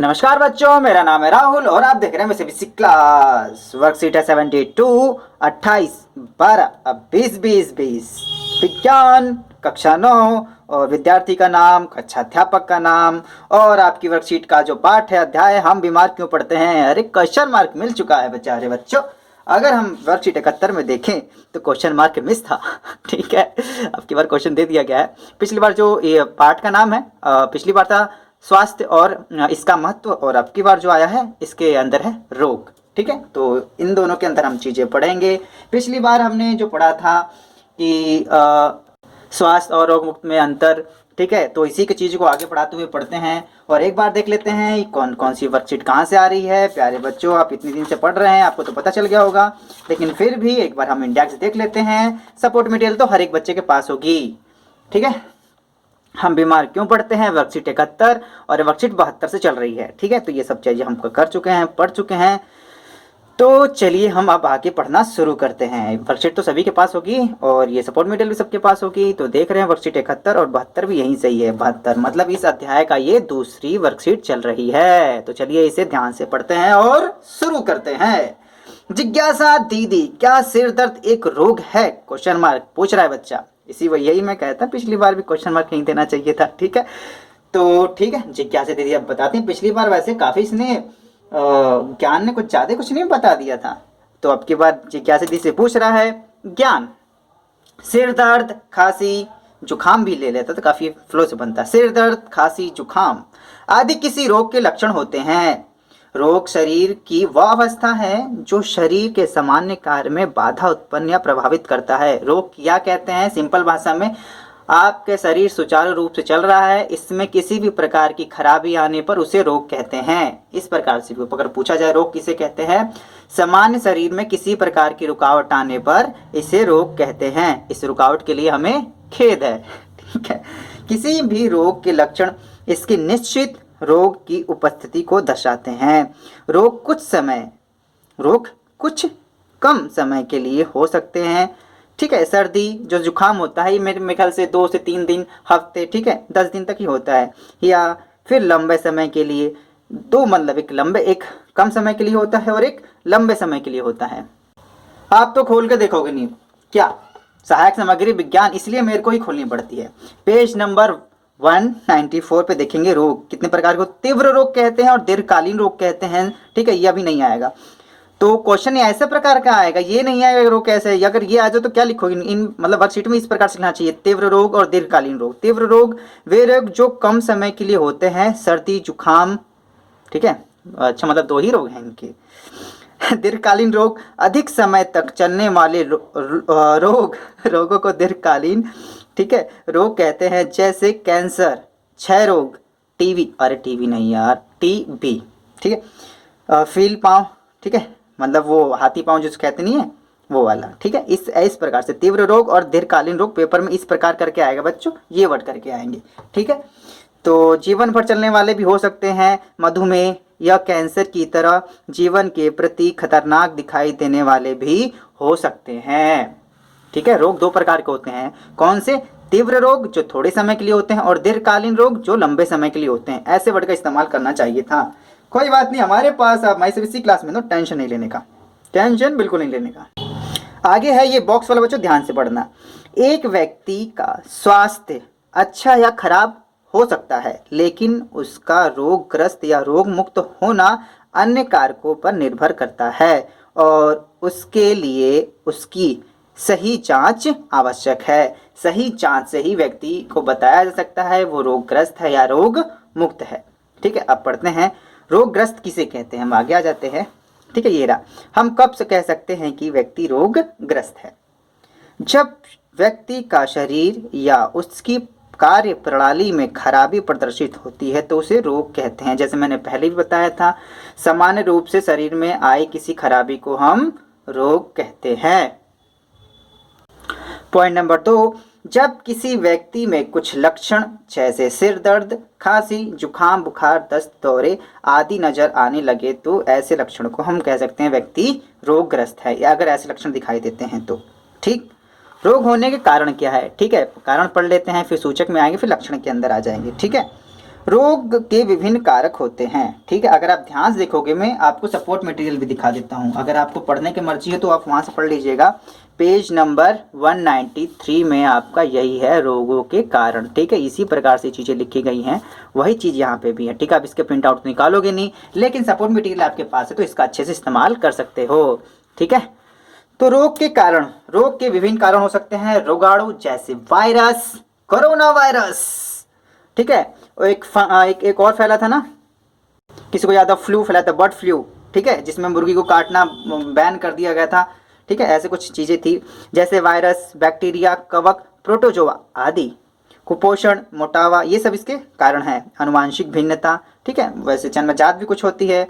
नमस्कार बच्चों, मेरा नाम है राहुल और आप देख रहे हैं मेरे बेसिक क्लास। वर्कशीट है 72, 28, 12, अब 20, 20, 20। विज्ञान कक्षा 9 और विद्यार्थी का नाम, कक्षा अध्यापक का नाम और आपकी वर्कशीट का जो पाठ है, अध्याय हम बीमार क्यों पढ़ते हैं। अरे क्वेश्चन मार्क मिल चुका है बेचारे बच्चों। अगर हम वर्कशीट 71 में देखें तो क्वेश्चन मार्क मिस था। ठीक है, अब की बार क्वेश्चन दे दिया गया है। पिछली बार जो ये पाठ का नाम है, पिछली बार था स्वास्थ्य और इसका महत्व, और अब की बार जो आया है इसके अंदर है रोग। ठीक है, तो इन दोनों के अंदर हम चीज़ें पढ़ेंगे। पिछली बार हमने जो पढ़ा था कि स्वास्थ्य और रोग मुक्त में अंतर। ठीक है, तो इसी की चीज़ को आगे पढ़ाते हुए पढ़ते हैं और एक बार देख लेते हैं कौन कौन सी वर्कशीट कहाँ से आ रही है। प्यारे बच्चों, आप इतने दिन से पढ़ रहे हैं, आपको तो पता चल गया होगा, लेकिन फिर भी एक बार हम इंडेक्स देख लेते हैं। सपोर्ट मटेरियल तो हर एक बच्चे के पास होगी। ठीक है, हम बीमार क्यों पढ़ते हैं, वर्कशीट 71 और वर्कशीट 72 से चल रही है। ठीक है, तो ये सब चीज़ें हम कर चुके हैं, पढ़ चुके हैं। तो चलिए हम अब आगे पढ़ना शुरू करते हैं। वर्कशीट तो सभी के पास होगी और ये सपोर्ट मटेरियल भी सबके पास होगी। तो देख रहे हैं वर्कशीट 71 और 72 भी यहीं सही है। 72 मतलब इस अध्याय का ये दूसरी वर्कशीट चल रही है। तो चलिए इसे ध्यान से पढ़ते हैं और शुरू करते हैं। जिज्ञासा दीदी, क्या सिर दर्द एक रोग है? क्वेश्चन मार्क पूछ रहा है बच्चा। इसी वही यही मैं कहता, पिछली बार भी क्वेश्चन मार्क नहीं देना चाहिए था। ठीक है, तो ठीक है, जिज्ञासा दीदी अब बताते हैं। पिछली बार वैसे काफ़ी इसने ज्ञान ने कुछ ज़्यादा कुछ नहीं बता दिया था, तो अब की बार जिज्ञासा दीदी से पूछ रहा है ज्ञान। सिर दर्द, खांसी, जुखाम भी ले लेता तो काफ़ी फ्लो से बनता। सिर दर्द, खांसी, जुखाम आदि किसी रोग के लक्षण होते हैं। रोग शरीर की वह अवस्था है जो शरीर के सामान्य कार्य में बाधा उत्पन्न या प्रभावित करता है। रोग क्या कहते हैं? सिंपल भाषा में, आपके शरीर सुचारू रूप से चल रहा है, इसमें किसी भी प्रकार की खराबी आने पर उसे रोग कहते हैं। इस प्रकार से अगर पूछा जाए रोग किसे कहते हैं, सामान्य शरीर में किसी प्रकार की रुकावट आने पर इसे रोग कहते हैं। इस रुकावट के लिए हमें खेद है। ठीक है, किसी भी रोग के लक्षण इसकी निश्चित रोग की उपस्थिति को दर्शाते हैं। रोग कुछ कम समय के लिए हो सकते हैं। ठीक है, सर्दी जो जुखाम होता है, ये मेरे ख्याल से 2 से 3 दिन, हफ्ते, ठीक है 10 दिन तक ही होता है, या फिर लंबे समय के लिए। दो मतलब एक कम समय के लिए होता है और एक लंबे समय के लिए होता है। आप तो खोल के देखोगे नहीं क्या? सहायक सामग्री विज्ञान, इसलिए मेरे को ही खोलनी पड़ती है। पेज नंबर 194 पे देखेंगे रोग कितने प्रकार को तीव्र रोग कहते हैं और दीर्घकालीन रोग कहते हैं। ठीक है, ये अभी नहीं आएगा, तो क्वेश्चन ऐसे प्रकार का आएगा, ये नहीं आएगा रोग कैसे है। अगर ये आ जाए तो क्या लिखोगे इन मतलब वर्कशीट में इस प्रकार से लिखना चाहिए, तीव्र रोग और दीर्घकालीन रोग। तीव्र रोग वे रोग जो कम समय के लिए होते हैं, सर्दी, जुखाम। ठीक है, अच्छा मतलब 2 ही रोग हैं इनके। दीर्घकालीन रोग अधिक समय तक चलने वाले रोगों को दीर्घकालीन, ठीक है, रोग कहते हैं। जैसे कैंसर, क्षय रोग, टीबी, अरे टीबी नहीं यार, टीबी। ठीक है, फील पाँव, ठीक है मतलब वो हाथी पाँव जो कहते नहीं है वो वाला। ठीक है, इस प्रकार से तीव्र रोग और दीर्घकालीन रोग पेपर में इस प्रकार करके आएगा बच्चों, ये वर्ड करके आएंगे। ठीक है, तो जीवन भर चलने वाले भी हो सकते हैं। मधुमेह या कैंसर की तरह जीवन के प्रति खतरनाक दिखाई देने वाले भी हो सकते हैं। ठीक है, रोग 2 प्रकार के होते हैं। कौन से? तीव्र रोग जो थोड़े समय के लिए होते हैं और दीर्घकालीन रोग जो लंबे समय के लिए होते हैं। ऐसे वर्ड का इस्तेमाल करना चाहिए था। कोई बात नहीं, हमारे पास अब मैं इसी क्लास में तो टेंशन नहीं लेने का, टेंशन बिल्कुल नहीं लेने का। आगे है ये बॉक्स वाला बच्चों, ध्यान से पढ़ना। एक व्यक्ति का स्वास्थ्य अच्छा या खराब हो सकता है, लेकिन उसका रोगग्रस्त या रोग मुक्त होना अन्य कारकों पर निर्भर करता है और उसके लिए उसकी सही जांच आवश्यक है। सही जांच से ही व्यक्ति को बताया जा सकता है वो रोगग्रस्त है या रोग मुक्त है। ठीक है, अब पढ़ते हैं रोगग्रस्त किसे कहते हैं। हम आगे आ जाते हैं। ठीक है, ये रहा। हम कब से कह सकते हैं कि व्यक्ति रोगग्रस्त है? जब व्यक्ति का शरीर या उसकी कार्य प्रणाली में खराबी प्रदर्शित होती है तो उसे रोग कहते हैं। जैसे मैंने पहले भी बताया था, सामान्य रूप से शरीर में आए किसी खराबी को हम रोग कहते हैं। पॉइंट नंबर 2, जब किसी व्यक्ति में कुछ लक्षण जैसे सिर दर्द, खांसी, जुखाम, बुखार, दस्त, दौरे आदि नजर आने लगे तो ऐसे लक्षण को हम कह सकते हैं व्यक्ति रोगग्रस्त है, या अगर ऐसे लक्षण दिखाई देते हैं तो। ठीक, रोग होने के कारण क्या है? ठीक है, कारण पढ़ लेते हैं, फिर सूचक में आएंगे, फिर लक्षण के अंदर आ जाएंगे। ठीक है, रोग के विभिन्न कारक होते हैं, ठीक है। अगर आप ध्यान से देखोगे, मैं आपको सपोर्ट मटेरियल भी दिखा देता हूँ, अगर आपको पढ़ने की मर्जी है तो आप वहाँ से पढ़ लीजिएगा। पेज नंबर 193 में आपका यही है, रोगों के कारण, ठीक है। इसी प्रकार से चीज़ें लिखी गई हैं, वही चीज़ यहाँ पे भी है, ठीक है। आप इसके प्रिंट आउट निकालोगे नहीं, लेकिन सपोर्ट मटेरियल आपके पास है तो इसका अच्छे से इस्तेमाल कर सकते हो, ठीक है। तो रोग के कारण, रोग के विभिन्न कारण हो सकते हैं। रोगाणु जैसे वायरस, कोरोना वायरस, ठीक है। और एक और फैला था ना, किसी को याद है, फ्लू फैला था, बर्ड फ्लू, ठीक है, जिसमें मुर्गी को काटना बैन कर दिया गया था, ठीक है। ऐसे कुछ चीज़ें थी, जैसे वायरस, बैक्टीरिया, कवक, प्रोटोजोआ आदि। कुपोषण, मोटावा, ये सब इसके कारण हैं। आनुवांशिक भिन्नता, ठीक है, वैसे जन्मजात भी कुछ होती है।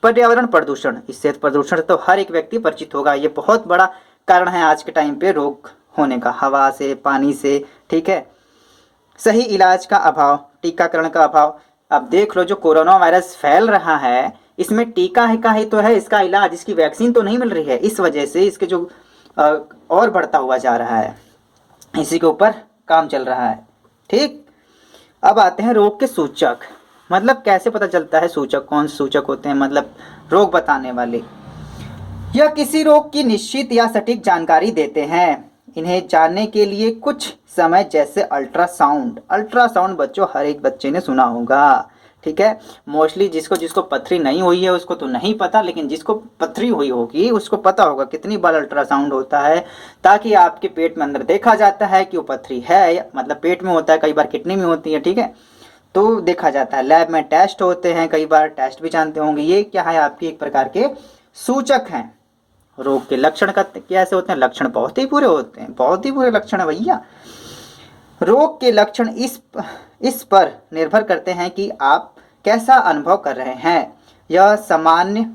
पर्यावरण प्रदूषण, इससे प्रदूषण तो हर एक व्यक्ति परिचित होगा, ये बहुत बड़ा कारण है आज के टाइम पे रोग होने का, हवा से, पानी से, ठीक है। सही इलाज का अभाव, टीकाकरण का अभाव। अब देख लो, जो कोरोना वायरस फैल रहा है, इसमें टीका है का ही तो है, इसका इलाज, इसकी वैक्सीन तो नहीं मिल रही है, इस वजह से इसके जो और बढ़ता हुआ जा रहा है, इसी के ऊपर काम चल रहा है, ठीक। अब आते हैं रोग के सूचक, मतलब कैसे पता चलता है सूचक, कौन से सूचक होते हैं, मतलब रोग बताने वाले। यह किसी रोग की निश्चित या सटीक जानकारी देते हैं। इन्हें जानने के लिए कुछ समय, जैसे अल्ट्रासाउंड, अल्ट्रासाउंड बच्चों हर एक बच्चे ने सुना होगा, ठीक है। मोस्टली जिसको जिसको पथरी नहीं हुई है उसको तो नहीं पता, लेकिन जिसको पथरी हुई होगी उसको पता होगा कितनी बार अल्ट्रासाउंड होता है, ताकि आपके पेट में अंदर देखा जाता है कि वो पथरी है, मतलब पेट में होता है, कई बार किडनी में होती है, ठीक है, तो देखा जाता है। लैब में टेस्ट होते हैं, कई बार टेस्ट भी जानते होंगे, ये क्या है, आपके एक प्रकार के सूचक हैं। रोग के लक्षण का कैसे होते हैं, लक्षण बहुत ही बुरे होते हैं, बहुत ही बुरे लक्षण है भैया। रोग के लक्षण इस पर निर्भर करते हैं कि आप कैसा अनुभव कर रहे हैं। यह सामान्य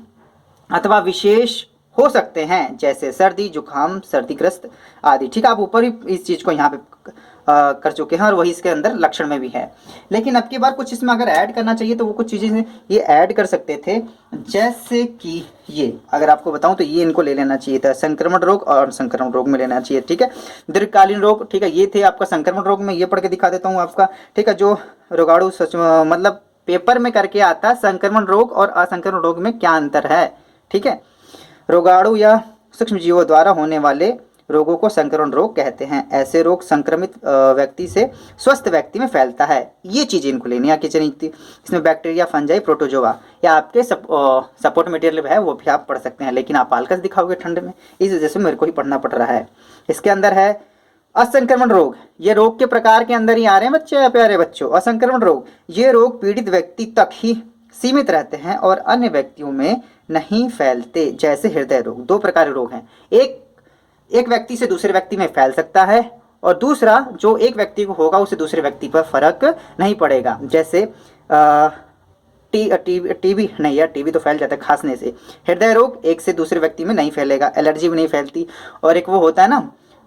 अथवा विशेष हो सकते हैं, जैसे सर्दी, जुकाम, सर्दीग्रस्त आदि, ठीक है। आप ऊपर ही इस चीज़ को यहाँ पे कर चुके हैं और वही इसके अंदर लक्षण में भी है, लेकिन अब की बार कुछ इसमें अगर ऐड करना चाहिए तो वो कुछ चीज़ें ये ऐड कर सकते थे, जैसे कि ये, अगर आपको बताऊं तो ये इनको ले लेना चाहिए था, संक्रमण रोग और संक्रमण रोग में लेना चाहिए, ठीक है। दीर्घकालीन रोग, ठीक है, ये थे आपका संक्रमण रोग में, ये पढ़ के दिखा देता हूँ आपका, ठीक है। जो रोगाणु सच मतलब पेपर में करके आता है, संक्रमण रोग और असंक्रमण रोग में क्या अंतर है, ठीक है। रोगाणु या सूक्ष्म जीवों द्वारा होने वाले रोगों को संक्रमण रोग कहते हैं। ऐसे रोग संक्रमित व्यक्ति से स्वस्थ व्यक्ति में फैलता है, ये चीज़ें इनको लेनी है। किचन इसमें बैक्टीरिया, फंजाई, प्रोटोजोआ, या आपके सपोर्ट मटेरियल है वो भी आप पढ़ सकते हैं, लेकिन आप आलकस दिखाओगे ठंड में, इस वजह से मेरे को ही पढ़ना पड़ रहा है। इसके अंदर है असंक्रमण रोग, ये रोग के प्रकार के अंदर ही आ रहे हैं बच्चे, प्यारे बच्चों। असंक्रमण रोग, ये रोग पीड़ित व्यक्ति तक ही सीमित रहते हैं और अन्य व्यक्तियों में नहीं फैलते, जैसे हृदय रोग। दो प्रकार के रोग हैं, एक व्यक्ति से दूसरे व्यक्ति में फैल सकता है, और दूसरा जो एक व्यक्ति को होगा उसे दूसरे व्यक्ति पर फर्क नहीं पड़ेगा, जैसे टीबी नहीं यार, टीबी तो फैल जाता है खांसने से। हृदय रोग एक से दूसरे व्यक्ति में नहीं फैलेगा, एलर्जी भी नहीं फैलती। और एक वो होता है ना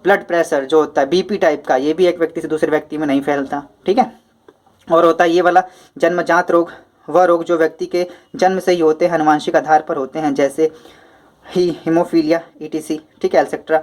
ब्लड प्रेशर जो होता है बीपी टाइप का, ये भी एक व्यक्ति से दूसरे व्यक्ति में नहीं फैलता, ठीक है। और होता है ये वाला जन्मजात रोग, वह रोग जो व्यक्ति के जन्म से ही होते हैं, आनुवंशिक आधार पर होते हैं, जैसे हीमोफीलिया ईटीसी, ठीक है, एटसेट्रा।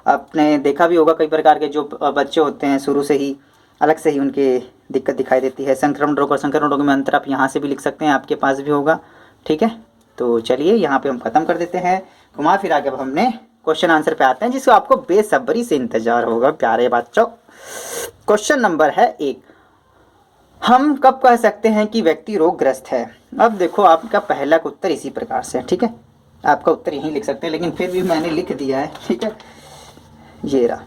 आपने देखा भी होगा कई प्रकार के जो बच्चे होते हैं शुरू से ही अलग से ही उनके दिक्कत दिखाई देती है। संक्रमण रोग और संक्रमण रोग में अंतर आप यहाँ से भी लिख सकते हैं, आपके पास भी होगा, ठीक है। तो चलिए यहाँ पे हम ख़त्म कर देते हैं, घुमा फिरा के अब हमने क्वेश्चन आंसर पे आते हैं, जिसको आपको बेसब्री से इंतजार होगा प्यारे बच्चों। क्वेश्चन नंबर है 1, हम कब कह सकते हैं कि व्यक्ति रोगग्रस्त है। अब देखो आपका पहला उत्तर इसी प्रकार से, ठीक है, आपका उत्तर यहीं लिख सकते हैं, लेकिन फिर भी मैंने लिख दिया है, ठीक है। ये रहा,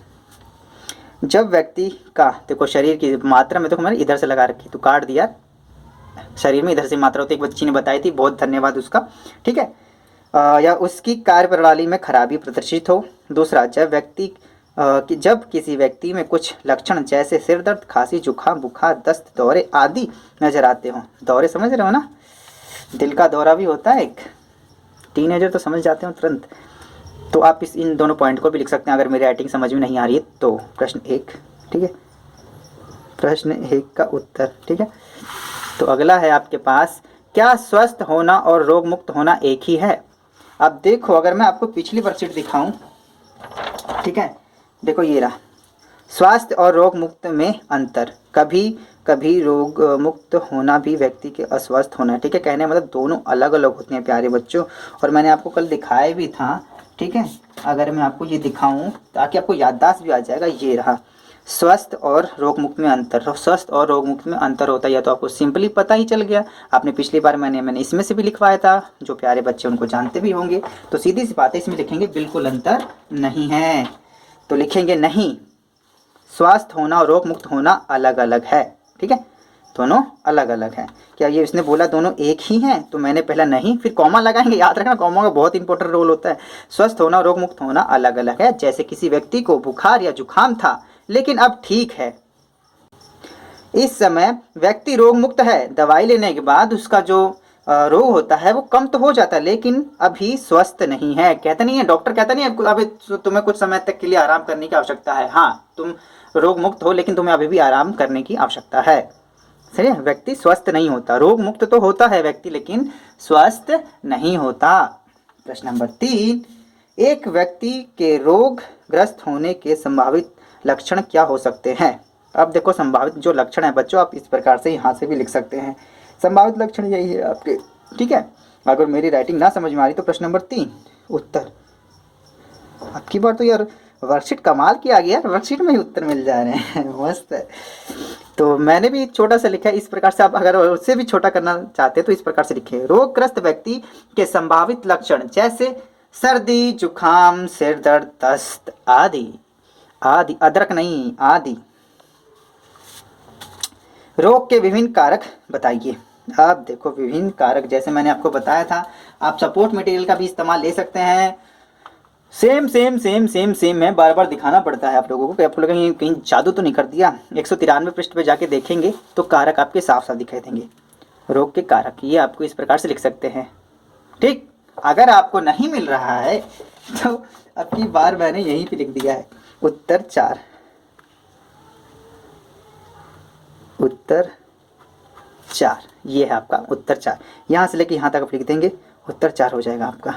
जब व्यक्ति का देखो शरीर की मात्रा में, देखो मैंने इधर से लगा रखी तो काट दिया, शरीर में इधर से मात्रा होती है, एक बच्ची ने बताई थी, बहुत धन्यवाद उसका, ठीक है। या उसकी कार्य प्रणाली में खराबी प्रदर्शित हो। दूसरा, जब किसी व्यक्ति में कुछ लक्षण जैसे सिर दर्द, खांसी, जुकाम, बुखार, दस्त, दौरे आदि नजर आते हों। दौरे समझ रहे हो ना, दिल का दौरा भी होता है एक, टीनेजर तो समझ जाते हो तुरंत। तो आप इन दोनों पॉइंट को भी लिख सकते हैं अगर मेरी राइटिंग समझ में नहीं आ रही है तो। प्रश्न 1, ठीक है, प्रश्न 1 का उत्तर, ठीक है। तो अगला है आपके पास, क्या स्वस्थ होना और रोग मुक्त होना एक ही है। अब देखो, अगर मैं आपको पिछली वर्कशीट दिखाऊं, ठीक है, देखो ये रहा, स्वास्थ्य और रोग मुक्त में अंतर। कभी कभी रोग मुक्त होना भी व्यक्ति के अस्वस्थ होना है। ठीक है, कहने मतलब दोनों अलग अलग होते हैं प्यारे बच्चों, और मैंने आपको कल दिखाया भी था। ठीक है, अगर मैं आपको ये दिखाऊं ताकि आपको याददाश्त भी आ जाएगा, ये रहा स्वस्थ और रोग मुक्त में अंतर। स्वस्थ और रोग मुक्त में अंतर होता है, या तो आपको सिंपली पता ही चल गया, आपने पिछली बार मैंने इसमें से भी लिखवाया था, जो प्यारे बच्चे उनको जानते भी होंगे। तो सीधी सी बात है, इसमें लिखेंगे बिल्कुल अंतर नहीं है, तो लिखेंगे नहीं, स्वस्थ होना और रोग मुक्त होना अलग अलग है। ठीक है, दोनों अलग अलग हैं। क्या ये इसने बोला दोनों एक ही हैं, तो मैंने पहला नहीं फिर कॉमा लगाएंगे, याद रखना कॉमा का बहुत इंपॉर्टेंट रोल होता है। स्वस्थ होना और रोग मुक्त होना अलग अलग है। जैसे किसी व्यक्ति को बुखार या जुकाम था लेकिन अब ठीक है, इस समय व्यक्ति रोग मुक्त है, दवाई लेने के बाद उसका जो रोग होता है वो कम तो हो जाता है लेकिन अभी स्वस्थ नहीं है। कहता नहीं है डॉक्टर, कहता नहीं है अभी तुम्हें कुछ समय तक के लिए आराम करने की आवश्यकता है। हाँ, तुम रोग मुक्त हो लेकिन तुम्हें अभी भी आराम करने की आवश्यकता है। सही है, व्यक्ति स्वस्थ नहीं होता, रोग मुक्त तो होता है व्यक्ति लेकिन स्वस्थ नहीं होता। प्रश्न नंबर 3, एक व्यक्ति के रोग ग्रस्त होने के संभावित लक्षण क्या हो सकते हैं। अब देखो संभावित जो लक्षण है बच्चों, आप इस प्रकार से यहाँ से भी लिख सकते हैं। संभावित लक्षण यही है आपके। ठीक है, अगर मेरी राइटिंग ना समझ में आ रही तो प्रश्न नंबर 3 उत्तर। आपकी बार तो यार वर्कशीट कमाल की आ गई यार, वर्कशीट में ही उत्तर मिल जा रहे हैं मस्त है। तो मैंने भी छोटा सा लिखा है इस प्रकार से, आप अगर उससे भी छोटा करना चाहते हैं तो इस प्रकार से लिखिए। रोगग्रस्त व्यक्ति के संभावित लक्षण जैसे सर्दी, जुखाम, सिर दर्द, दस्त आदि। आदि अदरक नहीं, आदि। रोग के विभिन्न कारक बताइए। अब देखो विभिन्न कारक, जैसे मैंने आपको बताया था, आप सपोर्ट मटेरियल का भी इस्तेमाल ले सकते हैं। Same same same same same है, बार बार दिखाना पड़ता है आप लोगों को, आप लोग कहीं कहीं जादू तो नहीं कर दिया। 193 पृष्ठ पे जाके देखेंगे तो कारक आपके साफ साफ दिखाई देंगे। रोग के कारक ये आपको इस प्रकार से लिख सकते हैं। ठीक, अगर आपको नहीं मिल रहा है तो अब की बार मैंने यहीं पे लिख दिया है उत्तर 4। उत्तर 4 ये है आपका उत्तर 4। यहाँ से लेके यहाँ तक आप लिख देंगे, उत्तर 4 हो जाएगा आपका।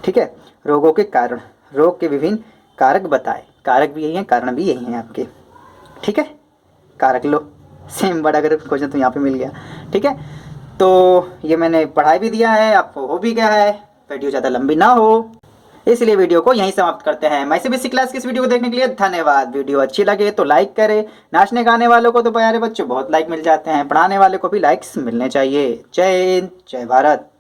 ठीक है, रोगों के कारण, रोग के विभिन्न कारक बताए। कारक भी यही हैं, कारण भी यही हैं आपके। ठीक है, कारक लो, सेम वर्ड अगर क्वेश्चन तो यहाँ पे मिल गया। ठीक है, तो ये मैंने पढ़ाई भी दिया है, आपको हो भी गया है। वीडियो ज़्यादा लंबी ना हो इसलिए वीडियो को यहीं समाप्त करते हैं। मैं से बेसिक क्लास की इस वीडियो को देखने के लिए धन्यवाद। वीडियो अच्छी लगे तो लाइक करें। नाचने गाने वालों को तो प्यारे बच्चों बहुत लाइक मिल जाते हैं, पढ़ाने वाले को भी लाइक्स मिलने चाहिए। जय हिंद, जय भारत।